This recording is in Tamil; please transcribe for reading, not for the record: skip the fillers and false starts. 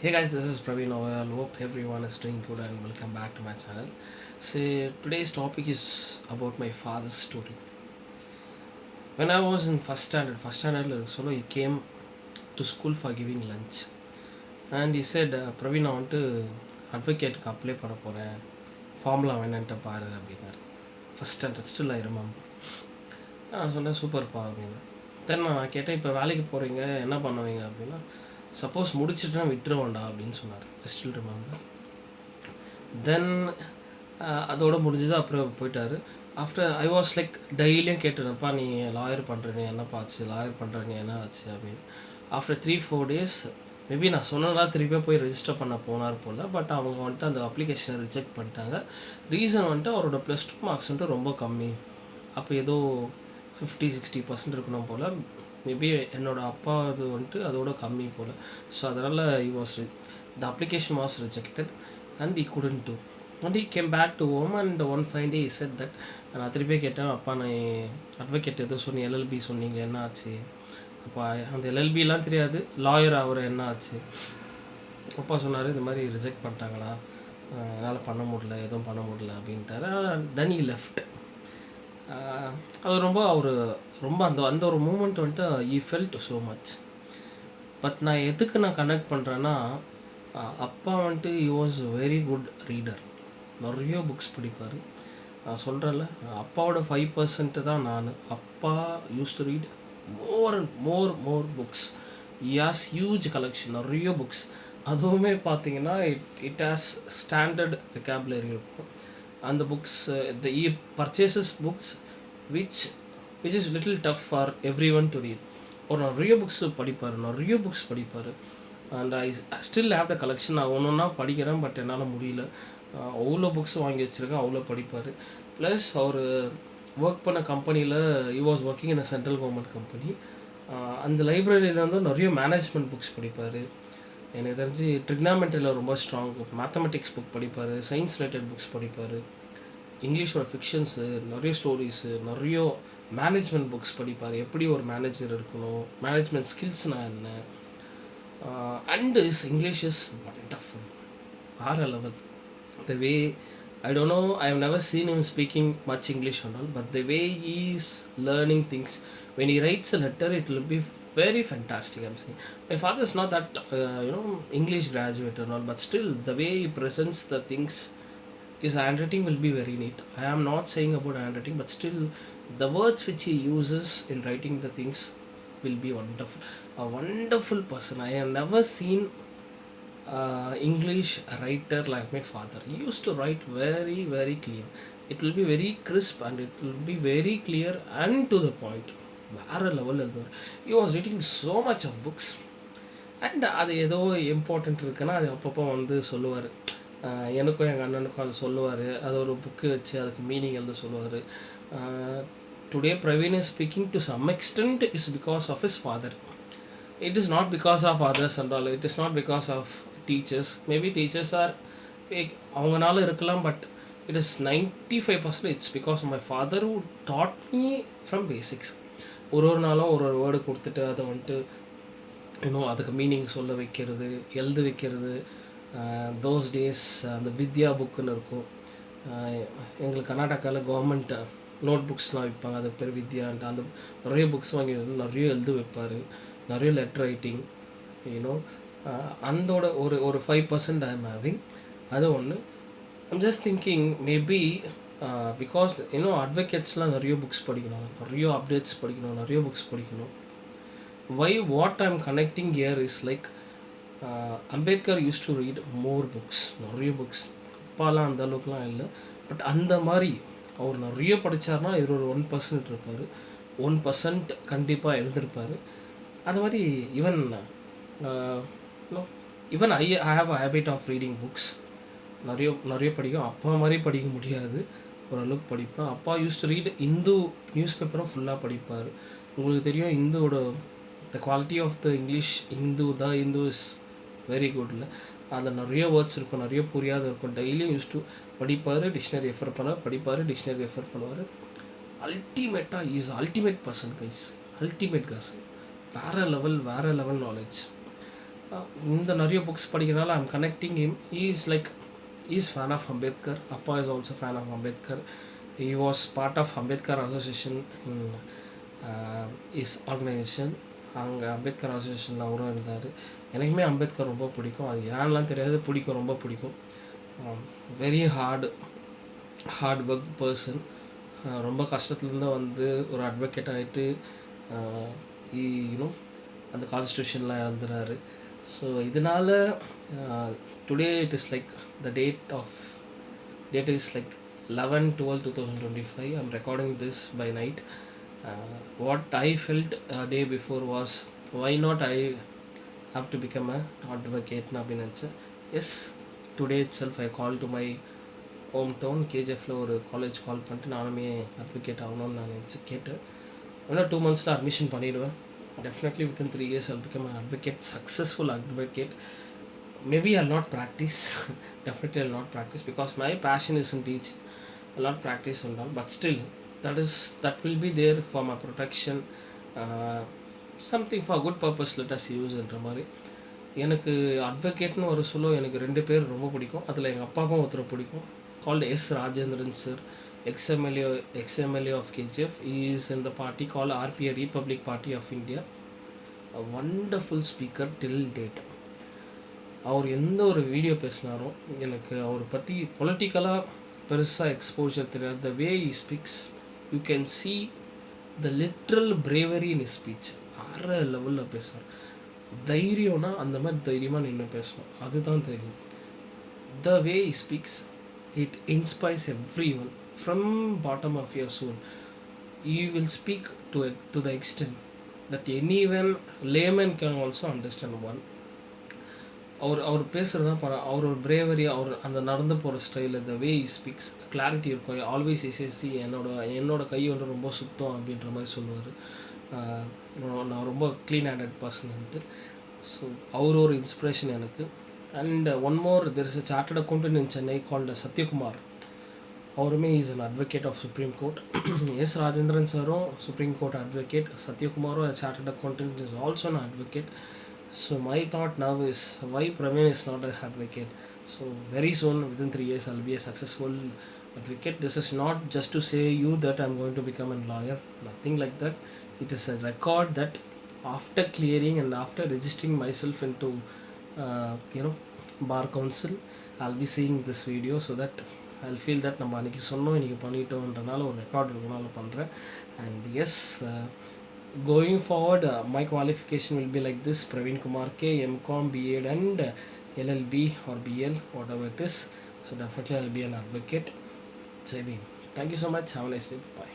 Hey guys, this is Praveen Oyal. Hope everyone is doing good and welcome back to my channel. So today's topic is about my father's story. When I was in first standard, so he came to school for giving lunch, and he said, "Praveen, I want to advocate apply பண்ண போறேன் ஃபார்முலா வேணுன்ட்டு பாரு அப்படின்னாரு. First standard still I remember. நான் சொன்னேன் சூப்பர்ப்பா அப்படின்னு. தென் நான் கேட்டேன், இப்போ வேலைக்கு போகிறீங்க என்ன பண்ணுவீங்க அப்படின்னா, சப்போஸ் முடிச்சுட்டுனா விட்டுருவோண்டா அப்படின்னு சொன்னார். I still remember. தென் அதோட முடிஞ்சது. அப்புறம் போயிட்டார். ஆஃப்டர் ஐ வாஸ் லைக் டெய்லியும் கேட்டுருப்பா, நீ லாயர் பண்ணுறீங்க என்னப்பா ஆச்சு, லாயர் பண்ணுறீங்க என்ன ஆச்சு அப்படின்னு. ஆஃப்டர் 3-4 டேஸ் மேபி நான் சொன்னதெல்லாம் திருப்பியும் போய் ரெஜிஸ்டர் பண்ண போனார் போல். பட் அவங்க வந்துட்டு அந்த அப்ளிகேஷனை ரிஜெக்ட் பண்ணிட்டாங்க. ரீசன் வந்துட்டு அவரோட +2 மார்க்ஸ் வந்துட்டு ரொம்ப கம்மி. அப்போ ஏதோ 50-60% இருக்கணும் போல். மேபி என்னோடய அப்பா அது வந்துட்டு அதோட கம்மி போல். ஸோ அதனால் the application was rejected and I couldn't do. And I came back to home and one fine day said that. நான் திருப்பி கேட்டேன், அப்பா நான் அட்வொகேட் ஏதோ சொன்னீங்க, எல்எல்பி சொன்னீங்க என்ன ஆச்சு? அப்போ அந்த எல்எல்பிலாம் தெரியாது, லாயர் அவர் என்ன ஆச்சு? அப்பா சொன்னார், இந்த மாதிரி ரிஜெக்ட் பண்ணிட்டாங்களா, என்னால் பண்ண முடியல, எதுவும் பண்ண முடியல அப்படின்ட்டாரு. தென் ஈ லெஃப்ட். அது ரொம்ப அந்த ஒரு மூமெண்ட் வந்துட்டு ஈ ஃபெல்ட் ஸோ மச். பட் நான் எதுக்கு கனெக்ட் பண்ணுறேன்னா, அப்பா வந்துட்டு he was very good reader. நிறைய புக்ஸ் படிப்பார். நான் சொல்கிறேன்ல, அப்பாவோட 5% தான் நான். அப்பா use to read more and more books. Has huge collection, நிறைய புக்ஸ். அதுவுமே பார்த்தீங்கன்னா இட் ஹாஸ் ஸ்டாண்டர்ட் வெக்காபுலரி இருக்கும். அந்த books E purchases books which is little tough for every one to read. ஒரு நிறைய புக்ஸ் படிப்பார். And I still have the collection. நான் ஒன்று ஒன்றா படிக்கிறேன், பட் என்னால் முடியல. அவ்வளோ புக்ஸ் வாங்கி வச்சுருக்கேன், அவ்வளோ படிப்பார். ப்ளஸ் அவர் ஒர்க் பண்ண கம்பெனியில் he was working in a central government company. அந்த லைப்ரரியில் வந்து நிறைய மேனேஜ்மெண்ட் புக்ஸ் படிப்பார். எனக்கு தெரிஞ்சு ட்ரிக்னாமெண்ட்ரியில் ரொம்ப ஸ்ட்ராங். மேத்தமெட்டிக்ஸ் புக் படிப்பார், சயின்ஸ் ரிலேட்டட் புக்ஸ் படிப்பார், இங்கிலீஷோட ஃபிக்ஷன்ஸு, நிறைய ஸ்டோரிஸு, நிறைய மேனேஜ்மெண்ட் புக்ஸ் படிப்பார். எப்படி ஒரு மேனேஜர் இருக்கணும், மேனேஜ்மெண்ட் ஸ்கில்ஸ்னால் என்ன. And is English is wonderful. வேறு level. The way, I don't know, I have never seen him speaking much English and all, but the way he is learning things, when he writes a letter, it will be very fantastic. I'm saying my father is not that English graduate and all, but still the way he presents the things, his handwriting will be very neat. I am not saying about handwriting, but still the words which he uses in writing the things will be wonderful. A wonderful person. I have never seen English writer like my father. He used to write very, very clean. It will be very crisp and it will be very clear and to the point. வேறு லெவல் எழுதுவார். He was reading so much of books. And அது ஏதோ இம்பார்ட்டண்ட் இருக்குன்னா அது அப்பப்போ வந்து சொல்லுவார். எனக்கும் எங்கள் அண்ணனுக்கும் அது சொல்லுவார். அது ஒரு புக்கு வச்சு அதுக்கு மீனிங் எழுத சொல்லுவார். Today Praveen is speaking to some extent is because of his father. It is not because of others and all. It is not because of teachers. Maybe teachers are அவங்கனால இருக்கலாம், but it is 95% it's because of my father who taught me from basics. ஒரு நாளும் ஒரு வேர்டு கொடுத்துட்டு அதை வந்துட்டு அதுக்கு மீனிங் சொல்ல வைக்கிறது, எழுத வைக்கிறது. தோஸ் டேஸ் அந்த வித்யா புக்குன்னு இருக்கும். எங்களுக்கு கர்நாடகாவில் கவர்மெண்ட் நோட் புக்ஸ்லாம் விற்பாங்க, அது பேர் வித்யான்ட்டு. அந்த நிறைய புக்ஸ் வாங்கி நிறைய எழுத வைப்பார், நிறைய லெட்டர் ரைட்டிங். அந்தோட ஒரு 5% ஐ எம் ஹேவிங். அது ஒன்று. I'm just thinking maybe because அட்வொகேட்ஸ்லாம் நிறைய புக்ஸ் படிக்கணும், நிறைய அப்டேட்ஸ் படிக்கணும், நிறைய புக்ஸ் படிக்கணும். What I am connecting here is like Ambedkar use to read more books, நிறைய புக்ஸ். அப்பாலாம் அந்த அளவுக்குலாம் இல்லை, பட் அந்த மாதிரி அவர் நிறைய படித்தார்னா இவர் ஒரு 1% இருப்பார். 1% கண்டிப்பாக எழுந்திருப்பார். அது மாதிரி even I have a habit of reading books. நிறைய படிக்கும். அப்பா மாதிரி படிக்க முடியாது, ஓரளவுக்கு படிப்பேன். அப்பா use to read Hindu news பேப்பரும் ஃபுல்லாக படிப்பார். உங்களுக்கு தெரியும் இந்துவோட the quality of the English. Hindu is very good இல்லை. அதில் நிறைய வேர்ட்ஸ் இருக்கும், நிறைய புரியாத இருக்கும். டெய்லியும் யூஸ் டு படிப்பார், டிக்ஷனரி ரெஃபர் பண்ணுவார். அல்டிமேட்டாக is ultimate person guys, ultimate person. வேறு லெவல் நாலேஜ். இந்த நிறைய books படிக்கிறனால I'm connecting him. Is like is fan of Ambedkar. அப்பா is also fan of Ambedkar. He was part of Ambedkar association in is organization. அங்கே அம்பேத்கர் அசோசியேஷனில் அவரும் இருந்தார். எனக்குமே அம்பேத்கர் ரொம்ப பிடிக்கும். அது ஏன்லாம் தெரியாது, பிடிக்கும், ரொம்ப பிடிக்கும். Very hard work person. ரொம்ப கஷ்டத்துலேருந்து வந்து ஒரு அட்வொகேட் ஆகிட்டு யூனோ அந்த கான்ஸ்டியூஷனில் இறந்துறாரு. ஸோ இதனால் today it is like the date is like 11/12/2025. I'm recording this by night. What I felt a day before was, why not I have to become a advocate அப்படின்னு நினச்சேன். Yes, today itself I call to my home town கேஜிஎஃப்பில் ஒரு காலேஜ் கால் பண்ணிட்டு நானுமே அட்வொகேட் ஆகணும்னு நான் நினச்சி கேட்டேன். இன்னும் 2 months அட்மிஷன் பண்ணிவிடுவேன். Definitely within 3 years I'll become an advocate, successful advocate. Maybe I'll not practice. Definitely I'll not practice because my passion is in teaching. I'll not practice and all, but still that will be there for my protection. Something for good purpose, let us use என்ற மாதிரி. எனக்கு அட்வொகேட்னு ஒரு சொல்ல எனக்கு 2 பேர் ரொம்ப பிடிக்கும். அதில் எங்கள் அப்பாவுக்கும் ஒருத்தர் பிடிக்கும். Called S Rajendran sir, ex-MLA of KGF. He is in the party called RPA, Republic Party of India. A wonderful speaker till date. அவர் எந்த ஒரு வீடியோ பேசினாரும் எனக்கு அவரை பற்றி பொலிட்டிக்கலாக பெருசாக எக்ஸ்போஜர் தெரியாது. த வே he speaks, you can see the literal bravery in his speech. வேறு லெவலில் பேசுவார். தைரியம்னா அந்த மாதிரி தைரியமாக நின்று பேசணும், அதுதான் தெரியும். The way he speaks, it inspires everyone from bottom of your soul. You will speak to the extent that anyone layman can also understand one. அவர் பேசுகிறது தான் அவர் ஒரு பிரேவரி, அவர் அந்த நடந்து போகிற style, the way he speaks, clarity இருக்கும். ஆல்வேஸ் இசேசி என்னோட கை வந்து ரொம்ப சுத்தம் அப்படின்ற மாதிரி சொல்லுவார். நான் ரொம்ப க்ளீன் ஹேண்டட் பர்சன்ட்டு. ஸோ அவர் ஒரு இன்ஸ்பிரேஷன் எனக்கு. And one more, there is a chartered accountant in Chennai called Sathyakumar. அவருமே is an advocate of supreme court. S Rajendran சாரும் சுப்ரீம் கோர்ட் அட்வொகேட், சத்யகுமாரும் chartered accountant is also an advocate. So my thought now is, why Praveen is not an advocate? So very soon, within 3 years, I'll be a successful advocate. This is not just to say you that I'm going to become a lawyer. Nothing like that. It is a record that after clearing and after registering myself into, bar council, I'll be seeing this video so that I'll feel that நம்ம அன்றைக்கி சொன்னோம் இன்றைக்கி பண்ணிட்டோன்றனால ஒரு ரெக்கார்ட் இருக்கனால பண்ணுறேன். And yes, going forward, my qualification will be like this: Praveen Kumar K, MCom, B.Ed and LLB or BL, whatever it is. So definitely I'll be an advocate. Jai Bhim. Thank you so much. Have a nice day. Bye.